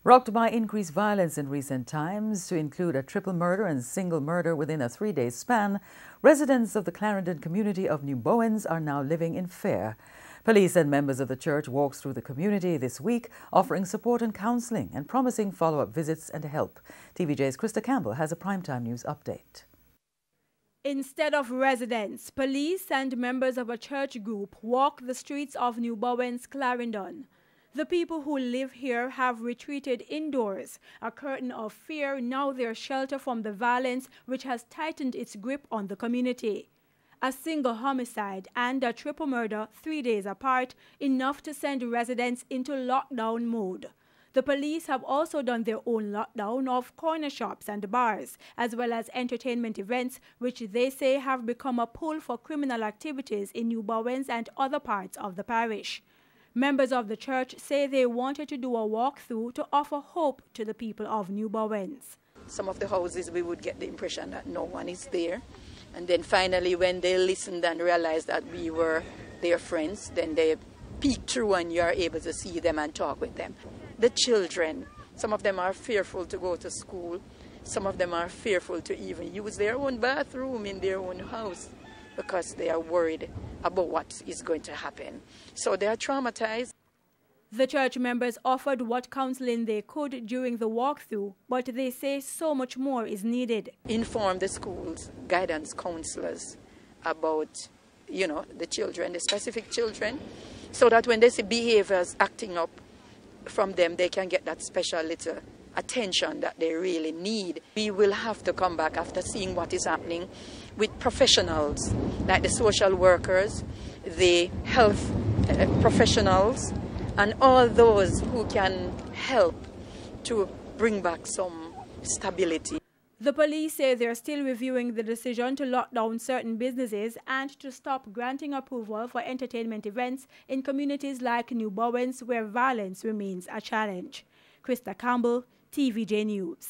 Rocked by increased violence in recent times, to include a triple murder and single murder within a 3-day span, residents of the Clarendon community of New Bowens are now living in fear. Police and members of the church walked through the community this week, offering support and counselling and promising follow-up visits and help. TVJ's Krista Campbell has a primetime news update. Instead of residents, police and members of a church group walked the streets of New Bowens, Clarendon. The people who live here have retreated indoors, a curtain of fear now their shelter from the violence which has tightened its grip on the community. A single homicide and a triple murder 3 days apart, enough to send residents into lockdown mode. The police have also done their own lockdown of corner shops and bars, as well as entertainment events, which they say have become a pull for criminal activities in New Bowens and other parts of the parish. Members of the church say they wanted to do a walkthrough to offer hope to the people of New Bowens. Some of the houses we would get the impression that no one is there. And then finally when they listened and realized that we were their friends, then they peek through and you are able to see them and talk with them. The children, some of them are fearful to go to school. Some of them are fearful to even use their own bathroom in their own house because they are worried about what is going to happen. So they are traumatized. The church members offered what counseling they could during the walkthrough, but they say so much more is needed. Inform the schools, guidance counselors about, the children, the specific children, so that when they see behaviors acting up from them, they can get that special little attention that they really need. We will have to come back after seeing what is happening with professionals like the social workers, the health professionals, and all those who can help to bring back some stability. The police say they're still reviewing the decision to lock down certain businesses and to stop granting approval for entertainment events in communities like New Bowens, where violence remains a challenge. Krista Campbell, TVJ News.